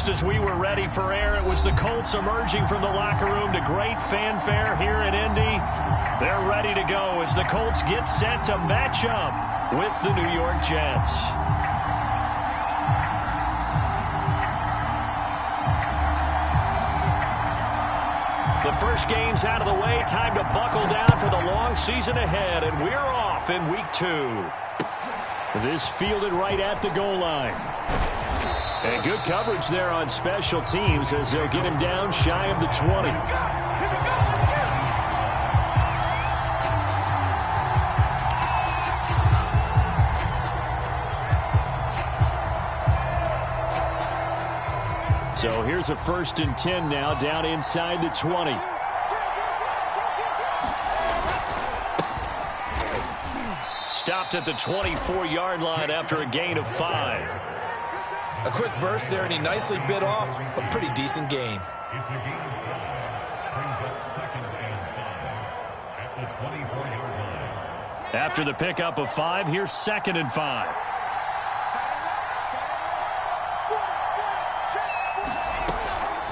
just as we were ready for air, it was the Colts emerging from the locker room to great fanfare here in Indy. They're ready to go as the Colts get set to match up with the New York Jets. The first game's out of the way. Time to buckle down for the long season ahead, and we're off in week 2. This fielded right at the goal line. And good coverage there on special teams as they'll get him down shy of the 20. So here's a 1st and 10 now, down inside the 20. Stopped at the 24-yard line after a gain of 5. A quick burst there, and he nicely bit off a pretty decent gain. After the pickup of 5, here's 2nd and 5.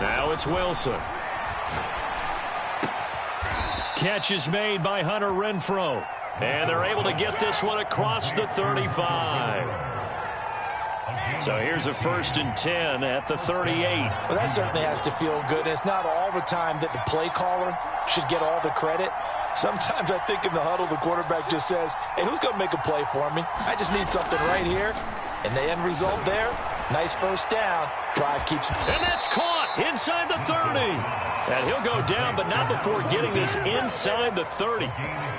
Now it's Wilson. Catch is made by Hunter Renfrow. And they're able to get this one across the 35. So here's a 1st and 10 at the 38. Well, that certainly has to feel good. It's not all the time that the play caller should get all the credit. Sometimes I think in the huddle, the quarterback just says, hey, who's going to make a play for me? I just need something right here. And the end result there, nice 1st down. Drive keeps. And that's caught inside the 30. And he'll go down, but not before getting this inside the 30.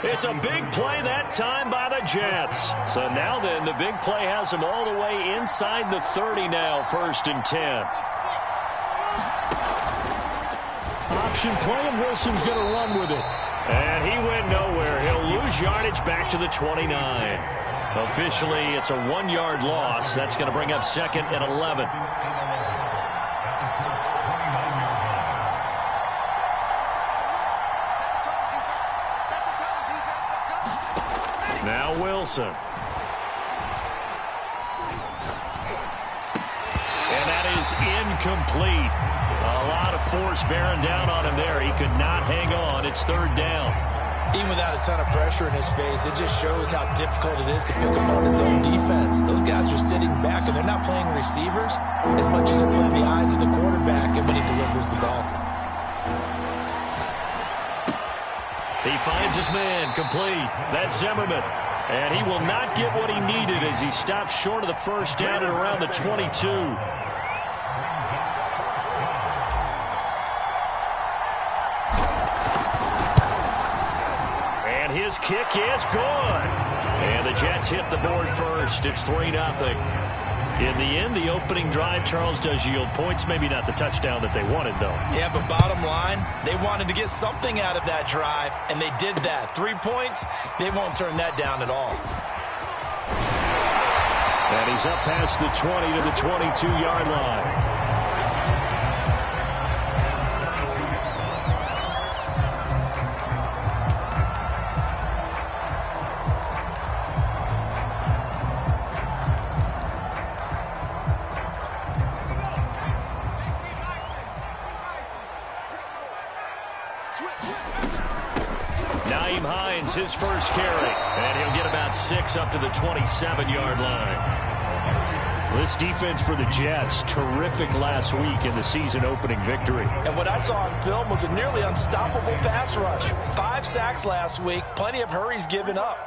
It's a big play that time by the Jets. So now then, the big play has them all the way inside the 30 now, 1st and 10. Option play, and Wilson's going to run with it. And he went nowhere. He'll lose yardage back to the 29. Officially, it's a 1-yard loss. That's going to bring up 2nd and 11. Now Wilson. And that is incomplete. A lot of force bearing down on him there. He could not hang on. It's 3rd down. Even without a ton of pressure in his face, it just shows how difficult it is to pick apart his own defense. Those guys are sitting back, and they're not playing receivers as much as they're playing the eyes of the quarterback and when he delivers the ball. He finds his man complete. That's Zimmerman. And he will not get what he needed as he stops short of the 1st down at around the 22. And his kick is good. And the Jets hit the board first. It's 3-0. In the end, the opening drive, Charles, does yield points. Maybe not the touchdown that they wanted, though. Yeah, but bottom line, they wanted to get something out of that drive, and they did that. 3 points, they won't turn that down at all. And he's up past the 20 to the 22-yard line. Nyheim Hines, his first carry, and he'll get about 6 up to the 27-yard line. This defense for the Jets, terrific last week in the season-opening victory. And what I saw on film was a nearly unstoppable pass rush. 5 sacks last week, plenty of hurries given up.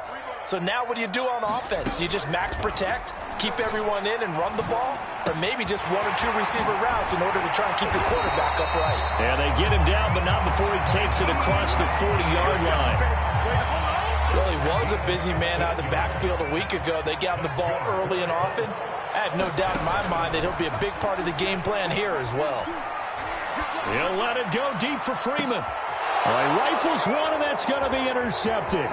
So now what do you do on offense? You just max protect, keep everyone in and run the ball, or maybe just 1 or 2 receiver routes in order to try and keep your quarterback upright. Yeah, they get him down, but not before he takes it across the 40-yard line. Well, he was a busy man out of the backfield a week ago. They got him the ball early and often. I have no doubt in my mind that he'll be a big part of the game plan here as well. He'll let it go deep for Freeman. He rifles one, and that's going to be intercepted.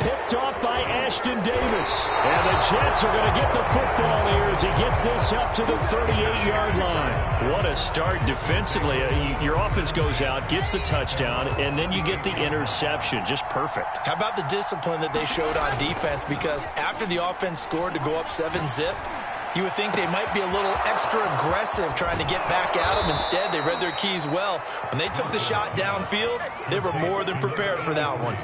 Picked off by Ashton Davis. And the Jets are going to get the football here as he gets this up to the 38-yard line. What a start defensively. Your offense goes out, gets the touchdown, and then you get the interception. Just perfect. How about the discipline that they showed on defense? Because after the offense scored to go up 7-zip, You would think they might be a little extra aggressive trying to get back at them. Instead, they read their keys well. When they took the shot downfield, they were more than prepared for that one.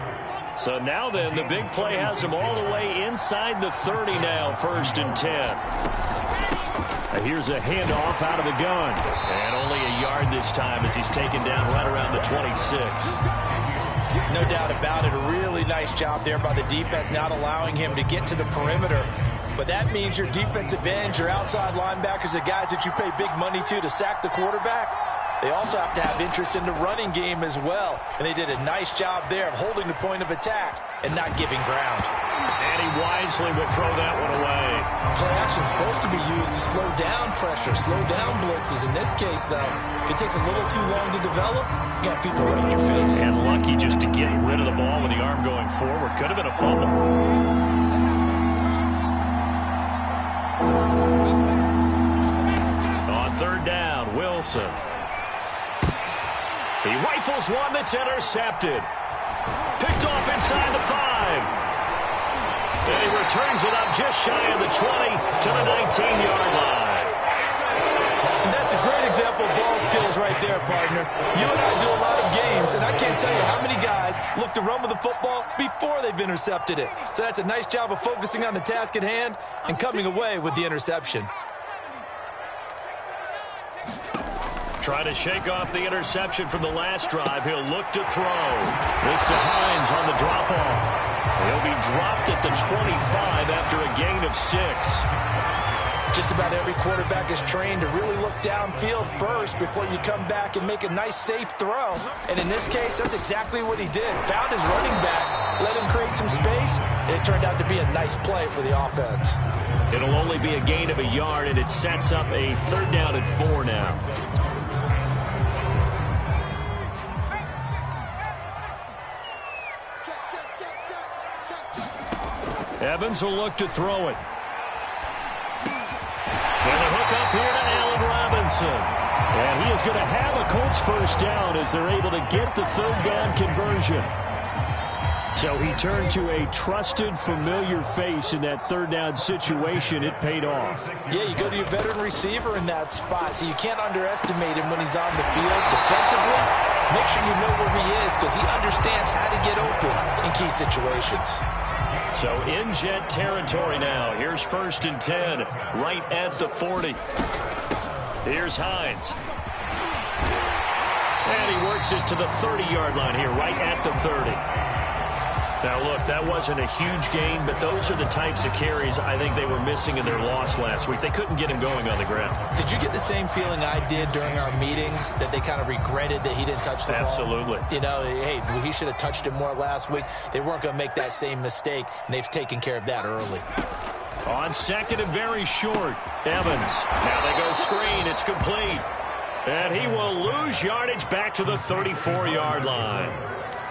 So now then, the big play has him all the way inside the 30 now, 1st and 10. Here's a handoff out of the gun. And only a yard this time as he's taken down right around the 26. No doubt about it. A really nice job there by the defense, not allowing him to get to the perimeter. But that means your defensive ends, your outside linebackers, the guys that you pay big money to sack the quarterback, they also have to have interest in the running game as well. And they did a nice job there of holding the point of attack and not giving ground. And he wisely would throw that one away. Play action is supposed to be used to slow down pressure, slow down blitzes. In this case, though, if it takes a little too long to develop, you got people right in your face. And lucky just to get rid of the ball with the arm going forward. Could have been a fumble. On 3rd down, Wilson. He rifles one that's intercepted. Picked off inside the 5. And he returns it up just shy of the 20 to the 19-yard line. And that's a great example of ball skills right there, partner. You and I do a lot of games, and I can't tell you how many guys look to run with the football before they've intercepted it. So that's a nice job of focusing on the task at hand and coming away with the interception. Try to shake off the interception from the last drive. He'll look to throw. This to Hines on the drop-off. He'll be dropped at the 25 after a gain of 6. Just about every quarterback is trained to really look downfield first before you come back and make a nice, safe throw. And in this case, that's exactly what he did. Found his running back, let him create some space, and it turned out to be a nice play for the offense. It'll only be a gain of a yard, and it sets up a 3rd down and 4 now. Evans will look to throw it. And a hook up here to Allen Robinson. And he is going to have a Colts 1st down as they're able to get the 3rd down conversion. So he turned to a trusted, familiar face in that 3rd down situation. It paid off. Yeah, you go to your veteran receiver in that spot, so you can't underestimate him when he's on the field. Defensively, make sure you know where he is because he understands how to get open in key situations. So in Jet territory now. Here's 1st and 10, right at the 40. Here's Hines. And he works it to the 30-yard line here, right at the 30. Now, look, that wasn't a huge gain, but those are the types of carries I think they were missing in their loss last week. They couldn't get him going on the ground. Did you get the same feeling I did during our meetings, that they kind of regretted that he didn't touch the ball? Absolutely. You know, hey, he should have touched it more last week. They weren't going to make that same mistake, and they've taken care of that early. On 2nd and very short, Evans. Now they go screen. It's complete. And he will lose yardage back to the 34-yard line.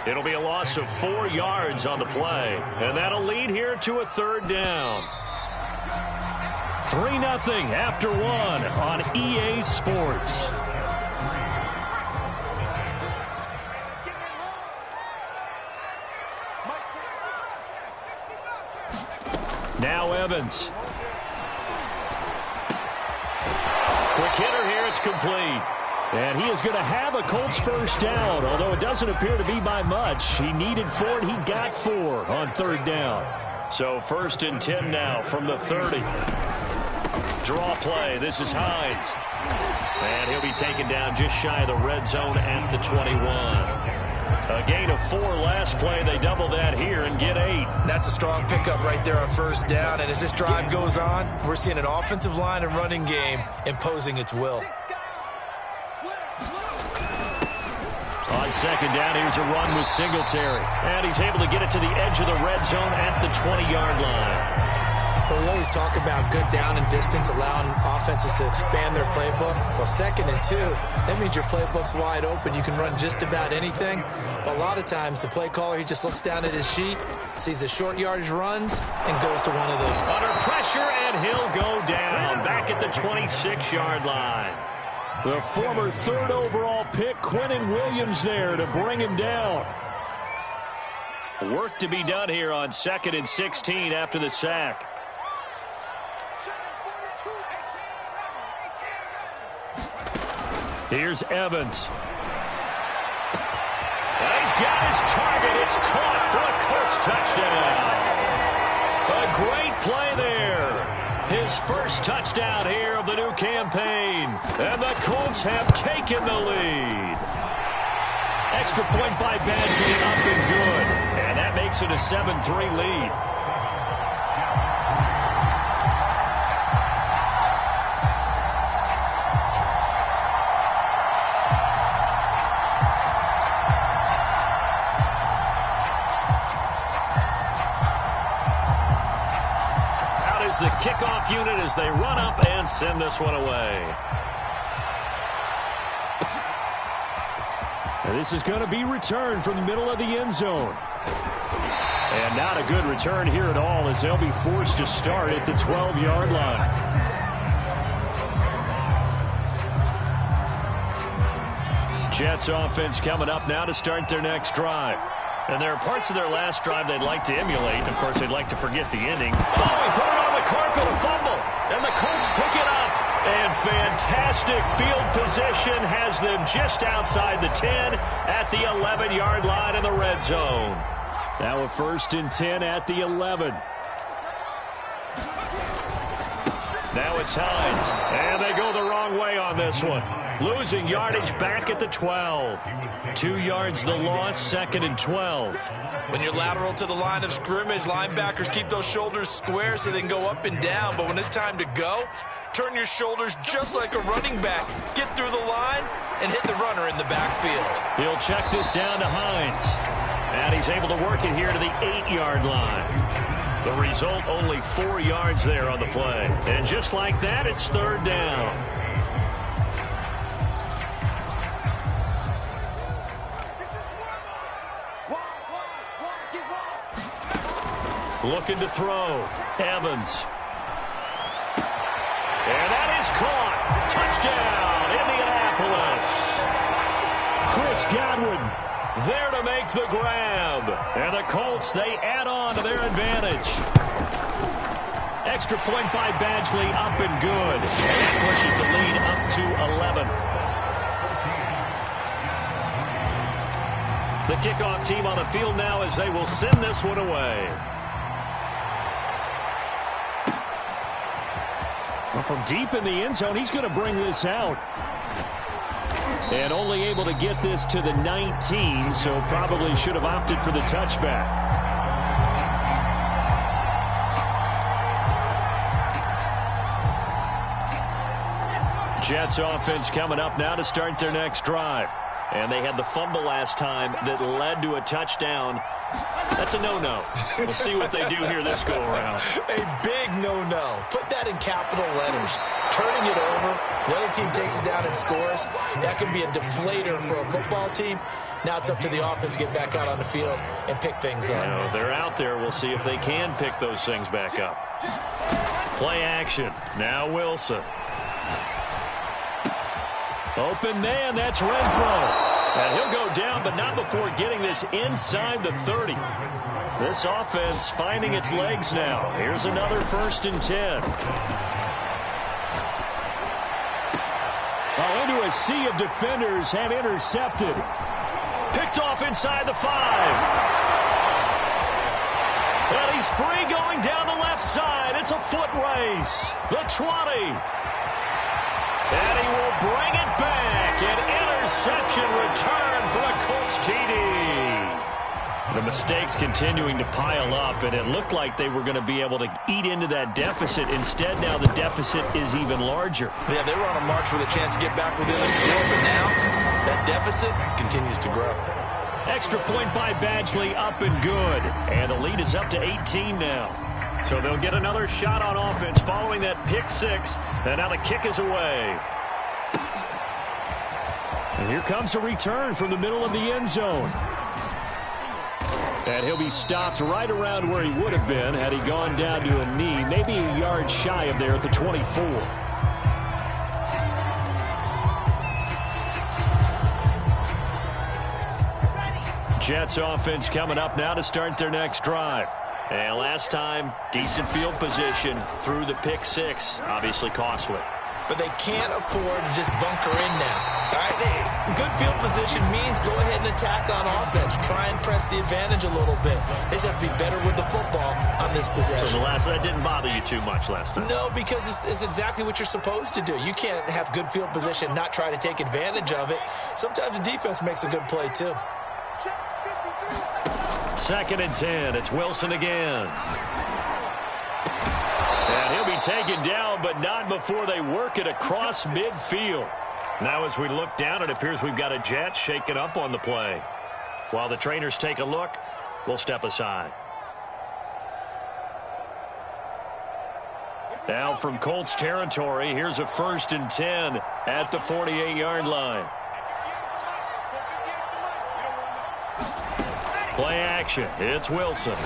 It'll be a loss of 4 yards on the play. And that'll lead here to a 3rd down. 3-0 after 1 on EA Sports. Now Evans. Quick hitter here. It's complete. And he is going to have a Colts 1st down, although it doesn't appear to be by much. He needed 4, and he got 4 on 3rd down. So 1st and 10 now from the 30. Draw play. This is Hines. And he'll be taken down just shy of the red zone at the 21. A gain of 4 last play. They double that here and get 8. That's a strong pickup right there on 1st down. And as this drive goes on, we're seeing an offensive line and running game imposing its will. On 2nd down, here's a run with Singletary. And he's able to get it to the edge of the red zone at the 20-yard line. Well, we always talk about good down and distance, allowing offenses to expand their playbook. Well, 2nd and 2, that means your playbook's wide open. You can run just about anything. But a lot of times, the play caller, he just looks down at his sheet, sees the short yardage runs, and goes to one of those. Under pressure, and he'll go down back at the 26-yard line. The former 3rd overall pick, Quinnen Williams, there to bring him down. Work to be done here on 2nd and 16 after the sack. Here's Evans. And he's got his target. It's caught for a Colts touchdown. A great play there. His first touchdown here of the new campaign. And the Colts have taken the lead. Extra point by Badgley, up and good. And that makes it a 7-3 lead. Out is the kickoff unit as they run up and send this one away. And this is going to be returned from the middle of the end zone. And not a good return here at all as they'll be forced to start at the 12-yard line. Jets offense coming up now to start their next drive. And there are parts of their last drive they'd like to emulate. Of course, they'd like to forget the ending. Oh, he put it on the carpet, a fumble. And the Colts pick it up. And fantastic field position has them just outside the 10 at the 11-yard line in the red zone. Now a 1st and 10 at the 11. Now it's Hines. And they go the wrong way on this one. Losing yardage back at the 12. 2 yards the loss, 2nd and 12. When you're lateral to the line of scrimmage, linebackers keep those shoulders square so they can go up and down. But when it's time to go, turn your shoulders just like a running back. Get through the line and hit the runner in the backfield. He'll check this down to Hines. And he's able to work it here to the 8-yard line. The result, only 4 yards there on the play. And just like that, it's 3rd down. Looking to throw. Evans. And that is caught. Touchdown, Indianapolis. Chris Godwin there to make the grab. And the Colts, they add on to their advantage. Extra point by Badgley, up and good. And that pushes the lead up to 11. The kickoff team on the field now as they will send this one away. From deep in the end zone, he's going to bring this out. And only able to get this to the 19, so probably should have opted for the touchback. Jets offense coming up now to start their next drive. And they had the fumble last time that led to a touchdown. That's a no-no. We'll see what they do here this go-around. A big no-no. Put that in capital letters. Turning it over, the other team takes it down and scores. That can be a deflator for a football team. Now it's up to the offense to get back out on the field and pick things up. You know, they're out there. We'll see if they can pick those things back up. Play action. Now Wilson. Open man, that's Renfro. And he'll go down, but not before getting this inside the 30. This offense finding its legs now. Here's another 1st and 10. Oh, into a sea of defenders and intercepted. Picked off inside the 5. And he's free going down the left side. It's a foot race. The 20. And he will bring it back. An interception return for a Colts TD. The mistakes continuing to pile up, and it looked like they were going to be able to eat into that deficit. Instead, now the deficit is even larger. Yeah, they were on a march with a chance to get back within the score, but now that deficit continues to grow. Extra point by Badgley, up and good. And the lead is up to 18 now. So they'll get another shot on offense following that pick 6. And now the kick is away. And here comes a return from the middle of the end zone. And he'll be stopped right around where he would have been had he gone down to a knee, maybe a yard shy of there at the 24. Jets offense coming up now to start their next drive. And last time, decent field position through the pick 6. Obviously costly. But they can't afford to just bunker in now. All right? Good field position means go ahead and attack on offense. Try and press the advantage a little bit. They just have to be better with the football on this possession. So that didn't bother you too much last time? No, because it's exactly what you're supposed to do. You can't have good field position, not try to take advantage of it. Sometimes the defense makes a good play, too. 2nd and 10. It's Wilson again. And he'll be taken down, but not before they work it across midfield. Now as we look down, it appears we've got a Jet shaken up on the play. While the trainers take a look, we'll step aside. Now from Colts territory, here's a 1st and 10 at the 48-yard line. Play action. It's Wilson.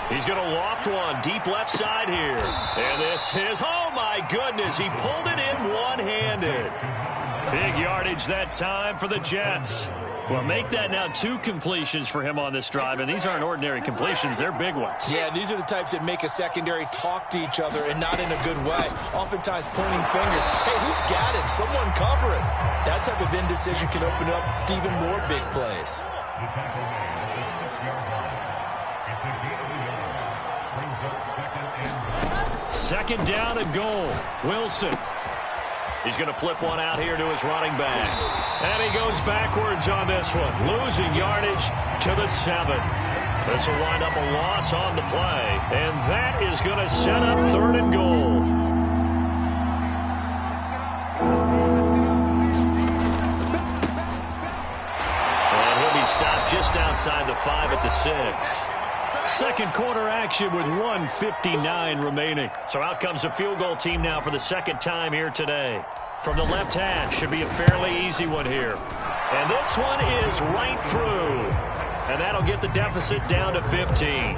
He's going to loft one deep left side here. And this is, oh my goodness, he pulled it in one-handed. Big yardage that time for the Jets. Well, make that now 2 completions for him on this drive, and these aren't ordinary completions. They're big ones. Yeah, these are the types that make a secondary talk to each other and not in a good way. Oftentimes pointing fingers. Hey, who's got him? Someone cover him. That type of indecision can open up to even more big plays. 2nd down and goal. Wilson. He's going to flip one out here to his running back. And he goes backwards on this one. Losing yardage to the 7. This will wind up a loss on the play. And that is going to set up 3rd and goal. And he'll be stopped just outside the 5 at the 6. 2nd quarter action with 1:59 remaining. So out comes the field goal team now for the 2nd time here today. From the left hash, should be a fairly easy one here. And this one is right through. And that'll get the deficit down to 15.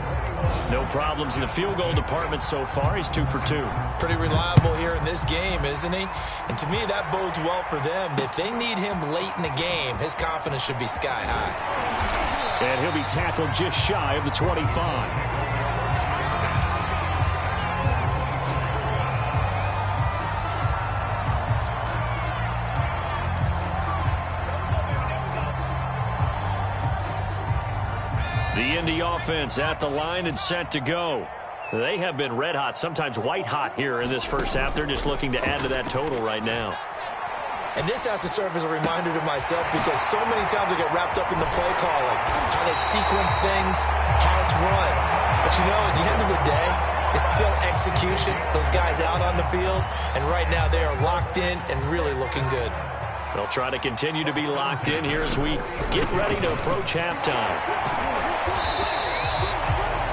No problems in the field goal department so far. He's 2 for 2. Pretty reliable here in this game, isn't he? And to me, that bodes well for them. If they need him late in the game, his confidence should be sky high. And he'll be tackled just shy of the 25. The Indy offense at the line and set to go. They have been red hot, sometimes white hot here in this first half. They're just looking to add to that total right now. And this has to serve as a reminder to myself because so many times I get wrapped up in the play calling, how they sequence things, how it's run. But you know, at the end of the day, it's still execution. Those guys out on the field, and right now they are locked in and really looking good. They'll try to continue to be locked in here as we get ready to approach halftime.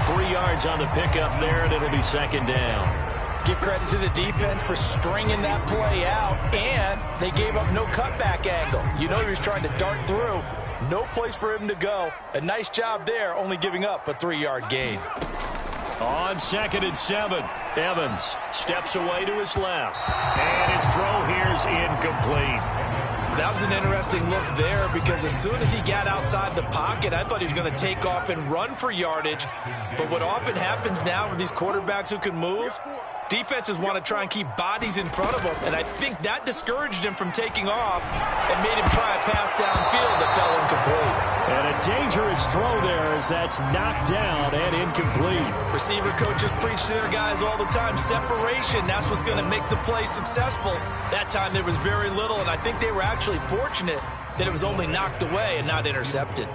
3 yards on the pickup there, and it'll be 2nd down. Give credit to the defense for stringing that play out, and they gave up no cutback angle. You know he was trying to dart through. No place for him to go. A nice job there, only giving up a 3-yard gain. On 2nd and 7, Evans steps away to his left. And his throw here's incomplete. That was an interesting look there because as soon as he got outside the pocket, I thought he was going to take off and run for yardage. But what often happens now with these quarterbacks who can move, defenses want to try and keep bodies in front of them, and I think that discouraged him from taking off and made him try a pass downfield that fell incomplete. And a dangerous throw there as that's knocked down and incomplete. Receiver coaches preach to their guys all the time, separation, that's what's going to make the play successful. That time there was very little, and I think they were actually fortunate that it was only knocked away and not intercepted.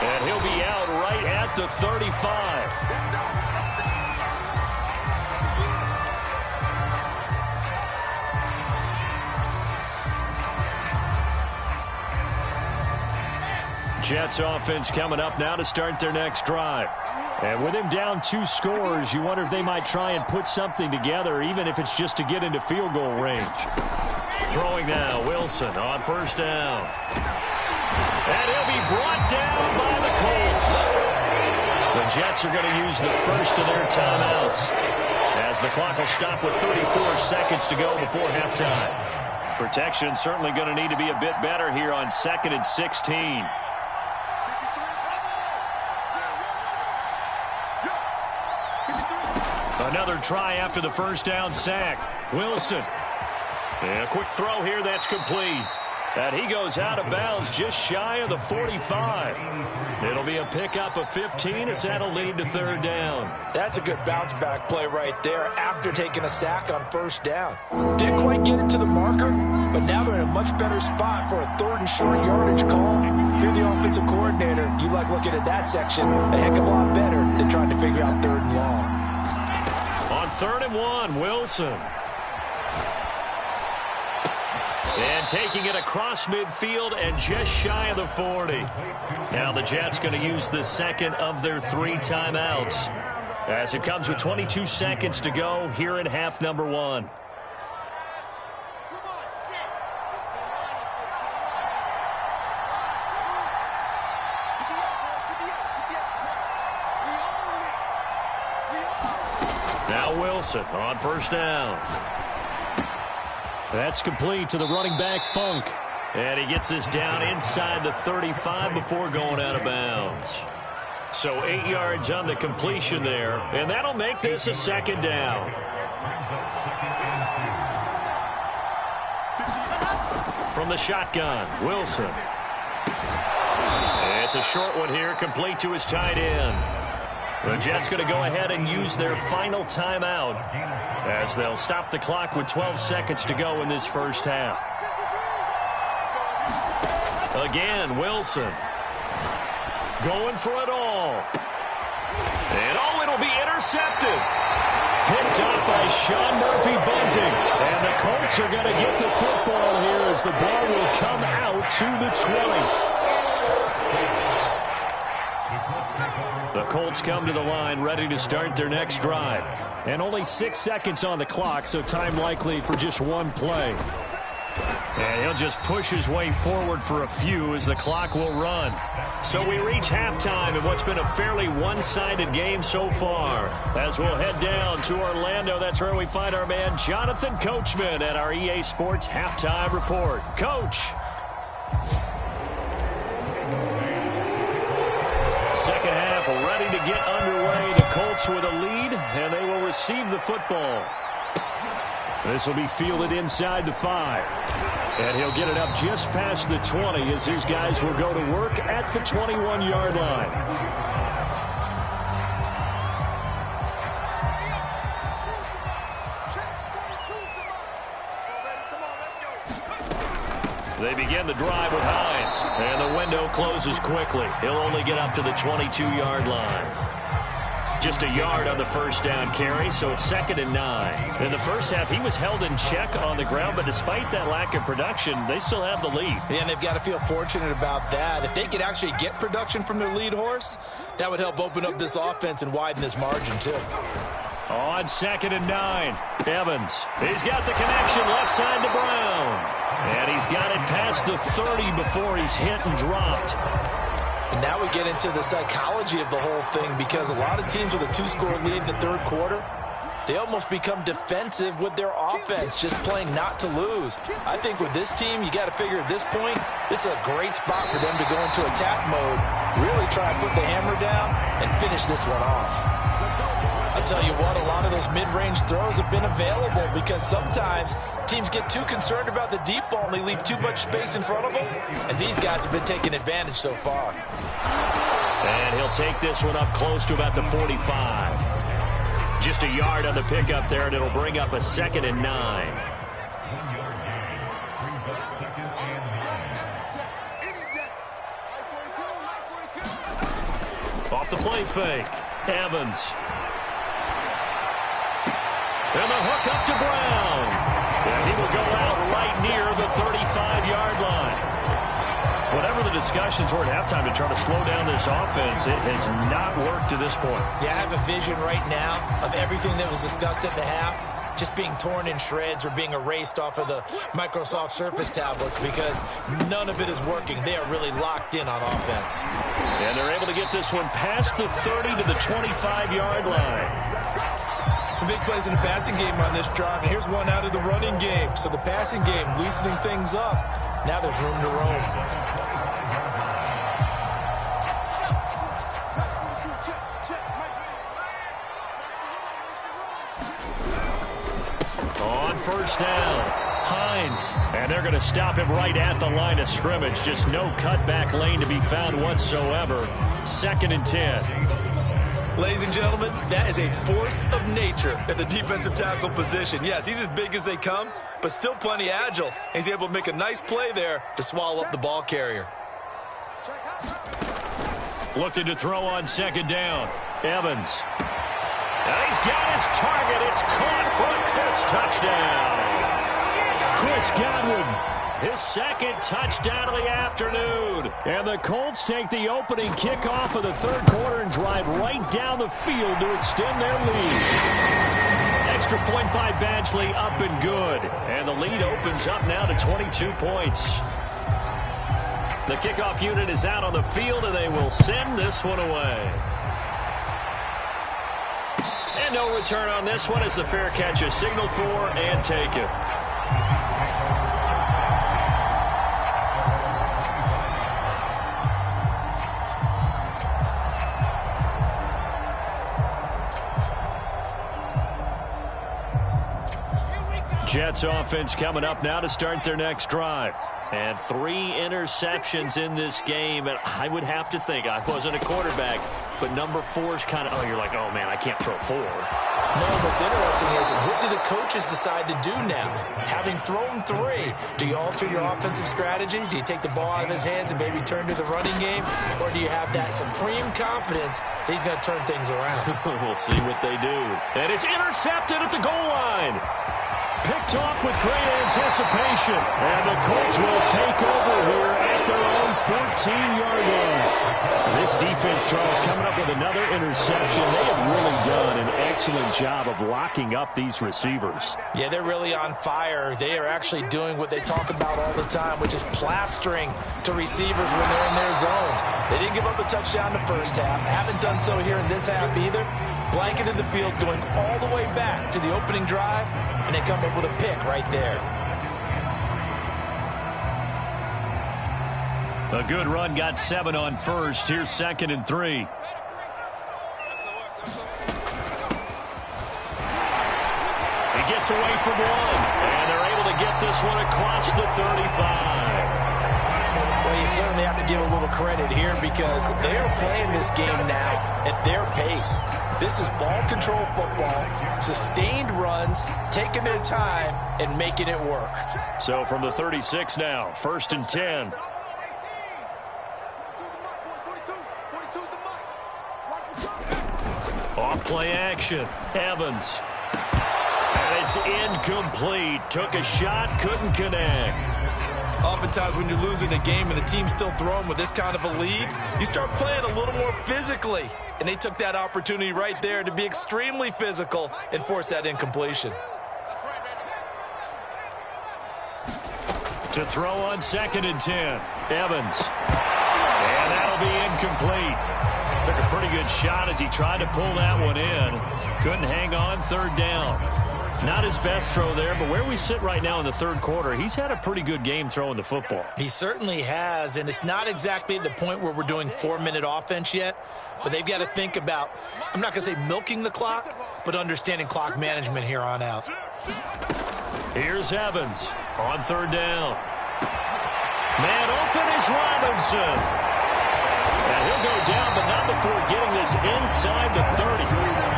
And he'll be out right at the 35. Jets offense coming up now to start their next drive. And with him down 2 scores, you wonder if they might try and put something together, even if it's just to get into field goal range. Throwing now, Wilson on 1st down. And he'll be brought down by the Colts. The Jets are going to use the first of their timeouts as the clock will stop with 34 seconds to go before halftime. Protection certainly going to need to be a bit better here on 2nd and 16. Another try after the first down sack. Wilson. And a quick throw here that's complete. And he goes out of bounds just shy of the 45. It'll be a pickup of 15 as that'll lead to 3rd down. That's a good bounce-back play right there after taking a sack on 1st down. Didn't quite get it to the marker, but now they're in a much better spot for a 3rd and short yardage call. If you're the offensive coordinator, you like looking at that section a heck of a lot better than trying to figure out 3rd and long. On 3rd and 1, Wilson. And taking it across midfield and just shy of the 40. Now the Jets going to use the second of their 3 timeouts as it comes with 22 seconds to go here in half number 1. Now Wilson on 1st down. That's complete to the running back, Funk. And he gets this down inside the 35 before going out of bounds. So 8 yards on the completion there, and that'll make this a 2nd down. From the shotgun, Wilson. It's a short one here, complete to his tight end. The Jets going to go ahead and use their final timeout as they'll stop the clock with 12 seconds to go in this first half. Again, Wilson. Going for it all. And it'll be intercepted. Picked up by Sean Murphy-Bunting. And the Colts are going to get the football here as the ball will come out to the 20. The Colts come to the line ready to start their next drive. And only 6 seconds on the clock, so time likely for just one play. And he'll just push his way forward for a few as the clock will run. So we reach halftime in what's been a fairly one-sided game so far. As we'll head down to Orlando, that's where we find our man Jonathan Coachman at our EA Sports Halftime Report. Coach. Second half ready to get underway. The Colts with a lead, and they will receive the football. This will be fielded inside the 5. And he'll get it up just past the 20 as his guys will go to work at the 21-yard line. They begin the drive with Hines, and the window closes quickly. He'll only get up to the 22-yard line. Just a yard on the first down carry, so it's 2nd and 9. In the first half, he was held in check on the ground, but despite that lack of production, they still have the lead. And they've got to feel fortunate about that. If they could actually get production from their lead horse, that would help open up this offense and widen this margin, too. On 2nd and 9, Evans. He's got the connection left side to Brown. And he's got it past the 30 before he's hit and dropped. And now we get into the psychology of the whole thing, because a lot of teams with a 2-score lead in the 3rd quarter, they almost become defensive with their offense, just playing not to lose. I think with this team, you got to figure at this point, this is a great spot for them to go into attack mode, really try and put the hammer down and finish this one off. I'll tell you what, a lot of those mid-range throws have been available because sometimes teams get too concerned about the deep ball and they leave too much space in front of them, and these guys have been taking advantage so far. And he'll take this one up close to about the 45. Just a yard on the pickup there, and it'll bring up a 2nd and 9. Off the play fake, Evans. And the hook up to Brown. And he will go out right near the 35-yard line. Whatever the discussions were at halftime to try to slow down this offense, it has not worked to this point. Yeah, I have a vision right now of everything that was discussed at the half just being torn in shreds or being erased off of the Microsoft Surface tablets because none of it is working. They are really locked in on offense. And they're able to get this one past the 30 to the 25-yard line. Some big plays in the passing game on this drive, and here's one out of the running game. So the passing game loosening things up. Now there's room to roam. On first down, Hines. And they're going to stop him right at the line of scrimmage. Just no cutback lane to be found whatsoever. 2nd and 10. Ladies and gentlemen, that is a force of nature at the defensive tackle position. Yes, he's as big as they come, but still plenty agile. He's able to make a nice play there to swallow up the ball carrier. Looking to throw on 2nd down. Evans. And he's got his target. It's caught for a Colts touchdown. Chris Godwin, his 2nd touchdown of the afternoon. And the Colts take the opening kickoff of the 3rd quarter and drive right down the field to extend their lead. Extra point by Badgley, up and good. And the lead opens up now to 22 points. The kickoff unit is out on the field, and they will send this one away. And no return on this one as the fair catch is signaled for and taken. Jets offense coming up now to start their next drive. And 3 interceptions in this game. And I would have to think, I wasn't a quarterback, but number 4 is kind of, you're like, oh, man, I can't throw 4. No, what's interesting is, what do the coaches decide to do now? Having thrown 3, do you alter your offensive strategy? Do you take the ball out of his hands and maybe turn to the running game? Or do you have that supreme confidence that he's going to turn things around? We'll see what they do. And it's intercepted at the goal line. Picked off with great anticipation. And the Colts will take over here at their own 14-yard line. This defense, Charles, coming up with another interception. They have really done an excellent job of locking up these receivers. Yeah, they're really on fire. They are actually doing what they talk about all the time, which is plastering to receivers when they're in their zones. They didn't give up a touchdown in the first half. Haven't done so here in this half either. Blanketed the field going all the way back to the opening drive, and they come up with a pick right there. A good run, got 7 on first. Here's 2nd and 3. He gets away from 1, and they're able to get this one across the 35. Well, you certainly have to give a little credit here because they are playing this game now at their pace. This is ball control football, sustained runs, taking their time, and making it work. So from the 36 now, 1st and 10. Off play action, Evans. And it's incomplete. Took a shot, couldn't connect. Oftentimes when you're losing a game and the team's still throwing with this kind of a lead, you start playing a little more physically. And they took that opportunity right there to be extremely physical and force that incompletion. To throw on 2nd and 10, Evans. And that'll be incomplete. Took a pretty good shot as he tried to pull that one in. Couldn't hang on, 3rd down. Not his best throw there, but where we sit right now in the 3rd quarter, he's had a pretty good game throwing the football. He certainly has, and it's not exactly the point where we're doing 4-minute offense yet, but they've got to think about, I'm not going to say milking the clock, but understanding clock management here on out. Here's Evans on 3rd down. Man open is Robinson. And he'll go down, but not before getting this inside the 30.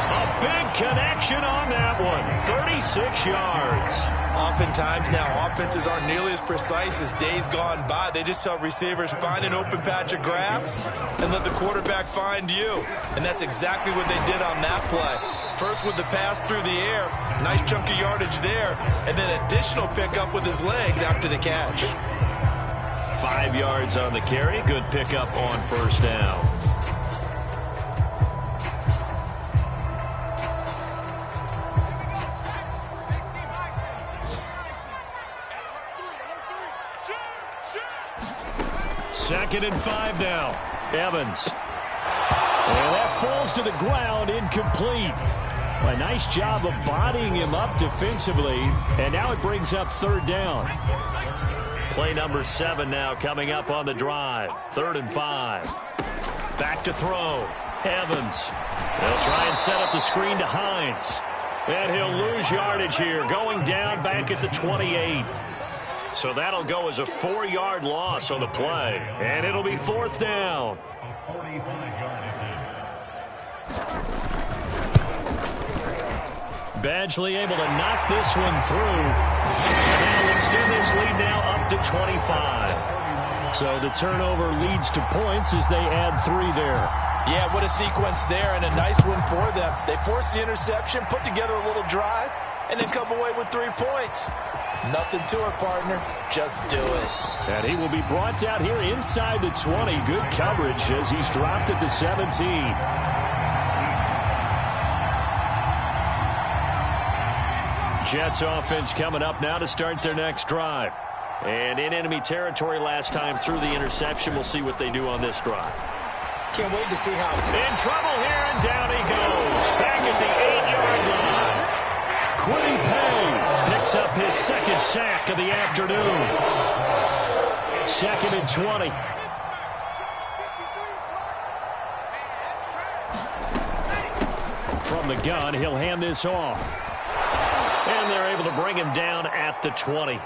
A big connection on that one. 36 yards. Oftentimes now, offenses aren't nearly as precise as days gone by. They just tell receivers, find an open patch of grass and let the quarterback find you. And that's exactly what they did on that play. First with the pass through the air, nice chunk of yardage there, and then additional pickup with his legs after the catch. 5 yards on the carry. Good pickup on 1st down. Second and 5 now. Evans. And that falls to the ground, incomplete. A nice job of bodying him up defensively, and now it brings up third down. Play number 7 now coming up on the drive. 3rd and 5. Back to throw. Evans. They'll try and set up the screen to Hines. And he'll lose yardage here, going down back at the 28. So that'll go as a 4-yard loss on the play. And it'll be 4th down. Badgley able to knock this one through. And that'll extend this lead now up to 25. So the turnover leads to points as they add 3 there. Yeah, what a sequence there, and a nice one for them. They force the interception, put together a little drive, and then come away with 3 points. Nothing to it, partner. Just do it. And he will be brought down here inside the 20. Good coverage as he's dropped at the 17. Jets offense coming up now to start their next drive. And in enemy territory last time through the interception. We'll see what they do on this drive. Can't wait to see how. In trouble here, and down he goes. Back at the 8-yard line. Kwity Paye picks up his 2nd sack of the afternoon. 2nd and 20. From the gun, he'll hand this off. And they're able to bring him down at the 20.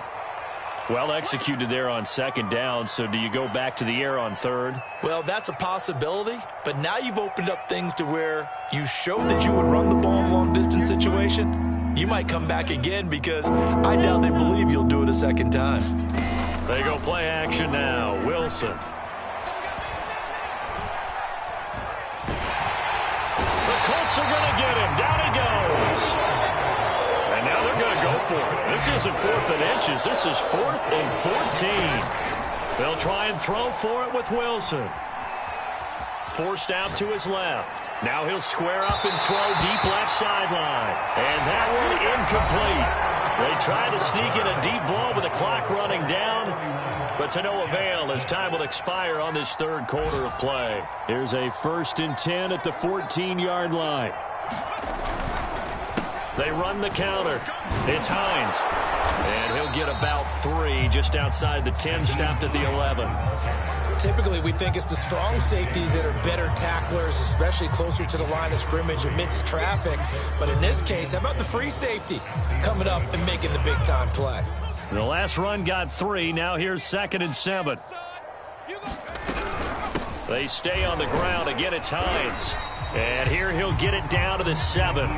Well executed there on 2nd down, so do you go back to the air on 3rd? Well, that's a possibility, but now you've opened up things to where you showed that you would run the ball in a long-distance situation. You might come back again because I doubt they believe you'll do it a 2nd time. They go play action now. Wilson. The Colts are going to get him. Down he goes. And now they're going to go for it. This isn't 4th and inches. This is 4th and 14. They'll try and throw for it with Wilson. Forced out to his left. Now he'll square up and throw deep left sideline. And that one incomplete. They try to sneak in a deep ball with the clock running down, but to no avail as time will expire on this 3rd quarter of play. Here's a 1st and 10 at the 14-yard line. They run the counter. It's Hines. And he'll get about 3 just outside the 10, stopped at the 11. Typically, we think it's the strong safeties that are better tacklers, especially closer to the line of scrimmage amidst traffic. But in this case, how about the free safety coming up and making the big-time play? The last run got 3. Now here's 2nd and 7. They stay on the ground. Again, it's Hines. And here he'll get it down to the 7.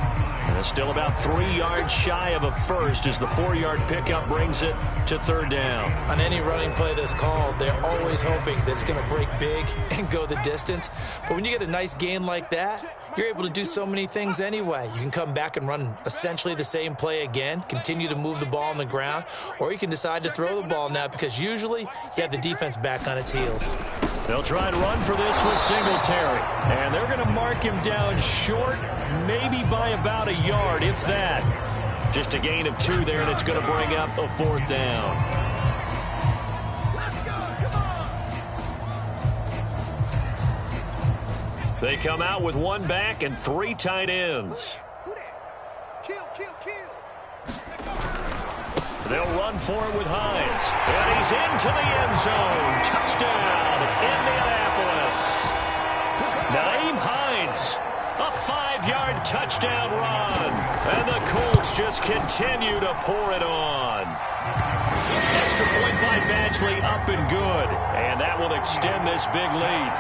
And still about 3 yards shy of a first as the 4-yard pickup brings it to 3rd down. On any running play that's called, they're always hoping that it's going to break big and go the distance. But when you get a nice gain like that, you're able to do so many things anyway. You can come back and run essentially the same play again, continue to move the ball on the ground, or you can decide to throw the ball now because usually you have the defense back on its heels. They'll try and run for this with Singletary. And they're going to mark him down short, maybe by about a yard, if that. Just a gain of 2 there, and it's going to bring up a 4th down. They come out with 1 back and 3 tight ends. They'll run for it with Hines. And he's into the end zone. Touchdown, Indianapolis. Nyheim Hines, a 5-yard touchdown run. And the Colts just continue to pour it on. Extra point by Badgley, up and good. And that will extend this big lead.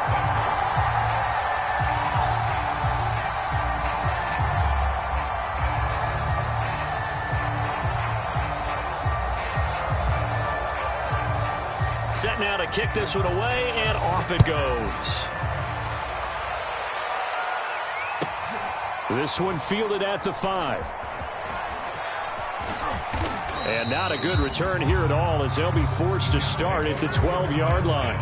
Set now to kick this one away, and off it goes. This one fielded at the 5. And not a good return here at all as they'll be forced to start at the 12-yard line.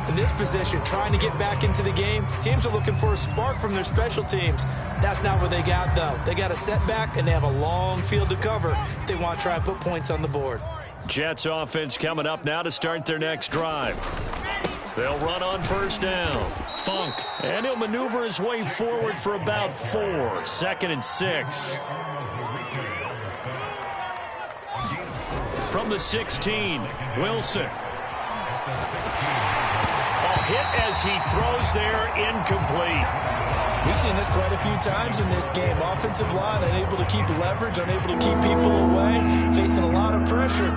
In this position, trying to get back into the game, teams are looking for a spark from their special teams. That's not what they got, though. They got a setback, and they have a long field to cover if they want to try and put points on the board. Jets offense coming up now to start their next drive. They'll run on first down. Funk. And he'll maneuver his way forward for about 4. 2nd and 6. From the 16, Wilson. Hit as he throws there, incomplete. We've seen this quite a few times in this game. Offensive line unable to keep leverage, unable to keep people away, facing a lot of pressure.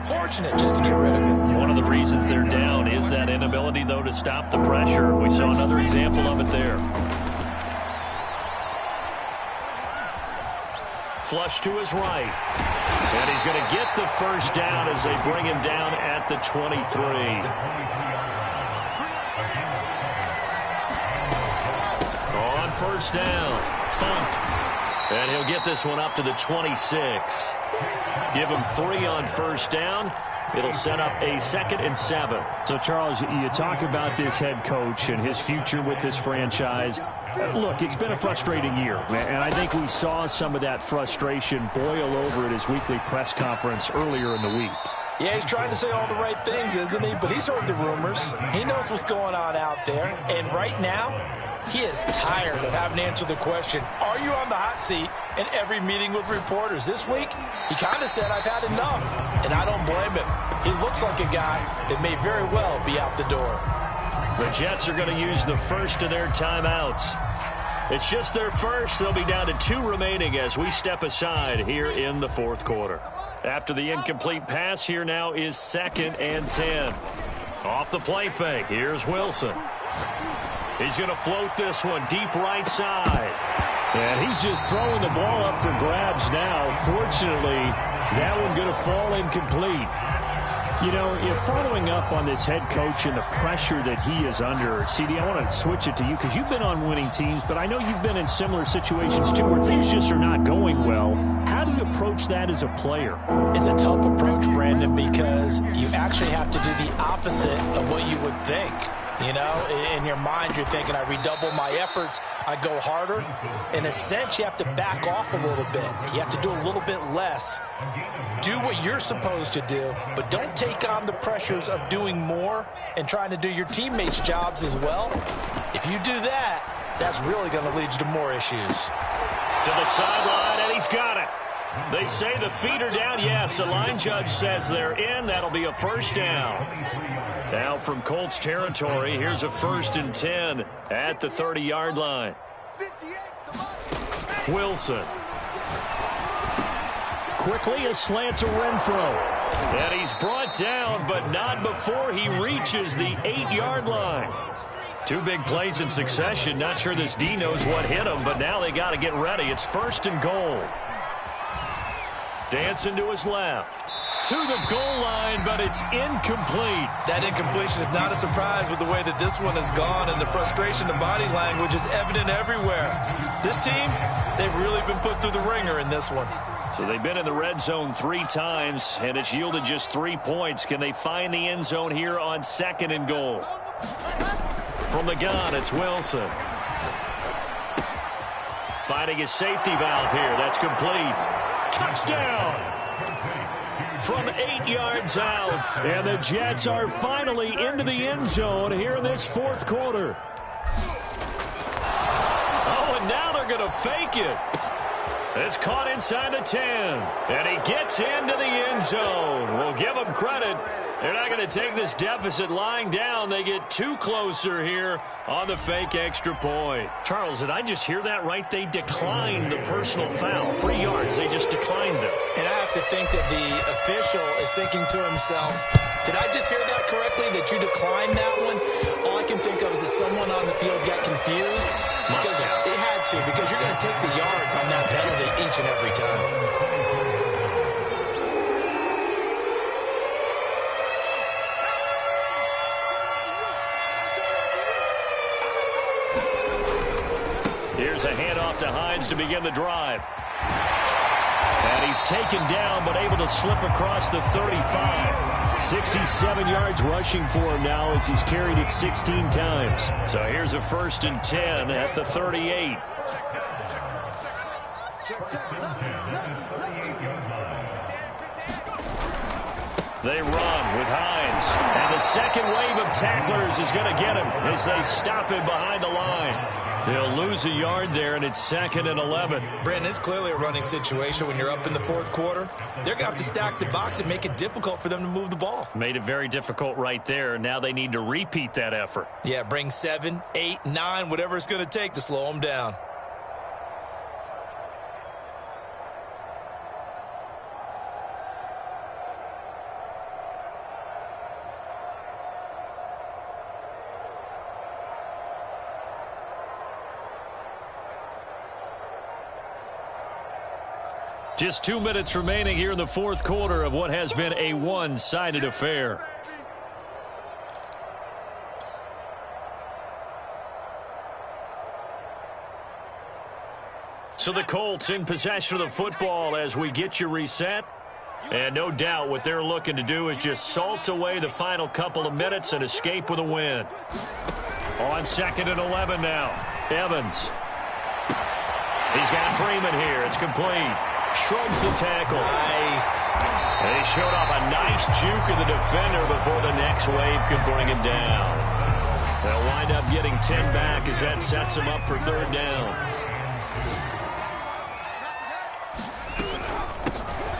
Fortunate just to get rid of it. One of the reasons they're down is that inability, though, to stop the pressure. We saw another example of it there. Flush to his right. And he's going to get the first down as they bring him down at the 23. First down, Funk. And he'll get this one up to the 26. Give him 3 on first down. It'll set up a 2nd and 7. So, Charles, you talk about this head coach and his future with this franchise. Look, it's been a frustrating year, and I think we saw some of that frustration boil over at his weekly press conference earlier in the week. Yeah, he's trying to say all the right things, isn't he? But he's heard the rumors. He knows what's going on out there. And right now, he is tired of having to answer the question, are you on the hot seat, in every meeting with reporters. This week, he kind of said, I've had enough. And I don't blame him. He looks like a guy that may very well be out the door. The Jets are going to use the first of their timeouts. It's just their first. They'll be down to 2 remaining as we step aside here in the 4th quarter. After the incomplete pass, here now is 2nd and 10. Off the play fake, here's Wilson. He's going to float this one deep right side. And he's just throwing the ball up for grabs now. Fortunately, that one going to fall incomplete. You know, following up on this head coach and the pressure that he is under, CD, I want to switch it to you because you've been on winning teams, but I know you've been in similar situations too where things just are not going well. How do you approach that as a player? It's a tough approach, Brandon, because you actually have to do the opposite of what you would think. You know, in your mind, you're thinking, I redouble my efforts, I go harder. In a sense, you have to back off a little bit. You have to do a little bit less. Do what you're supposed to do, but don't take on the pressures of doing more and trying to do your teammates' jobs as well. If you do that, that's really going to lead you to more issues. To the sideline, and he's got it. They say the feet are down. Yes, the line judge says they're in. That'll be a first down. Now from Colts territory, here's a 1st and 10 at the 30-yard line. Wilson. Quickly a slant to Renfro. And he's brought down, but not before he reaches the 8-yard line. 2 big plays in succession. Not sure this D knows what hit him, but now they got to get ready. It's 1st and goal. Dancing to his left. To the goal line, but it's incomplete. That incompletion is not a surprise with the way that this one has gone, and the frustration, the body language is evident everywhere. This team, they've really been put through the ringer in this one. So they've been in the red zone 3 times, and it's yielded just 3 points. Can they find the end zone here on 2nd and goal? From the gun, it's Wilson. Finding his safety valve here. That's complete. Touchdown! From 8 yards out. And the Jets are finally into the end zone here in this 4th quarter. Oh, and now they're going to fake it. It's caught inside the 10. And he gets into the end zone. We'll give him credit. They're not going to take this deficit lying down. They get 2 closer here on the fake extra point. Charles, did I just hear that right? They declined the personal foul. 3 yards. They just declined it. And I have to think that the official is thinking to himself, did I just hear that correctly, that you declined that one? All I can think of is that someone on the field got confused. Because they had to, because you're going to take the yards on that penalty each and every time. Here's a handoff to Hines to begin the drive. And he's taken down, but able to slip across the 35. 67 yards rushing for him now as he's carried it 16 times. So here's a 1st and 10 at the 38. They run with Hines. And the second wave of tacklers is going to get him as they stop him behind the line. They'll lose a yard there, and it's 2nd and 11. Brandon, it's clearly a running situation when you're up in the fourth quarter. They're going to have to stack the box and make it difficult for them to move the ball. Made it very difficult right there. Now they need to repeat that effort. Yeah, bring 7, 8, 9, whatever it's going to take to slow them down. Just 2 minutes remaining here in the fourth quarter of what has been a one-sided affair. So the Colts in possession of the football as we get you reset. And no doubt what they're looking to do is just salt away the final couple of minutes and escape with a win. On 2nd and 11 now. Evans. He's got Freeman here. It's complete. Shrugs the tackle. Nice. They showed off a nice juke of the defender before the next wave could bring him down. They'll wind up getting 10 back as that sets them up for 3rd down.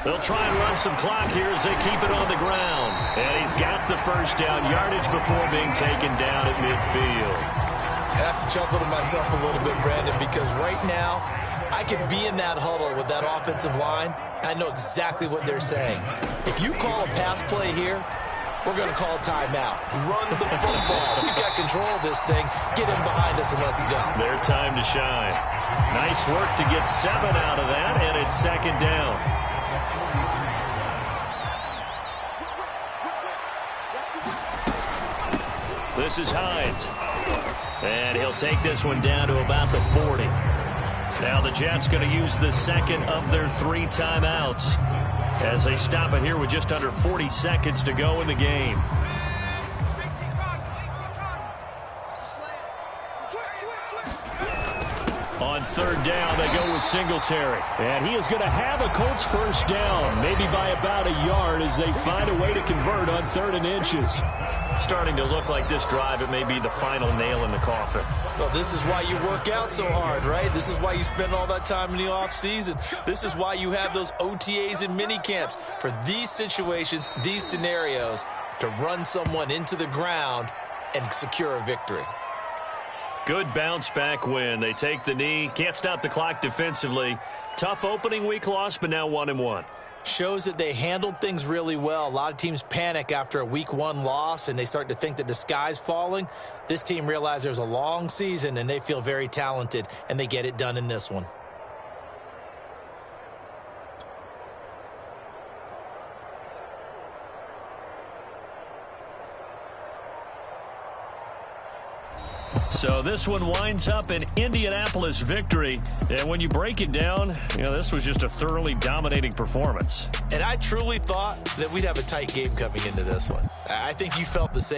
They'll try and run some clock here as they keep it on the ground. And he's got the first down yardage before being taken down at midfield. I have to chuckle to myself a little bit, Brandon, because right now I could be in that huddle with that offensive line. I know exactly what they're saying. If you call a pass play here, we're going to call a timeout. Run the football. We've got control of this thing. Get him behind us and let's go. Their time to shine. Nice work to get 7 out of that, and it's 2nd down. This is Hines. And he'll take this one down to about the 40. Now the Jets going to use the second of their 3 timeouts as they stop it here with just under 40 seconds to go in the game. On 3rd down, they go with Singletary. And he is going to have a Colts first down, maybe by about a yard as they find a way to convert on 3rd and inches. Starting to look like this drive, it may be the final nail in the coffin. Well, this is why you work out so hard, right? This is why you spend all that time in the offseason. This is why you have those OTAs and mini camps for these situations, these scenarios, to run someone into the ground and secure a victory. Good bounce-back win. They take the knee. Can't stop the clock defensively. Tough opening week loss, but now 1-1. Shows that they handled things really well. A lot of teams panic after a week 1 loss, and they start to think that the sky's falling. This team realized there's a long season, and they feel very talented, and they get it done in this one. So this one winds up an Indianapolis victory. And when you break it down, this was just a thoroughly dominating performance. And I truly thought that we'd have a tight game coming into this one. I think you felt the same.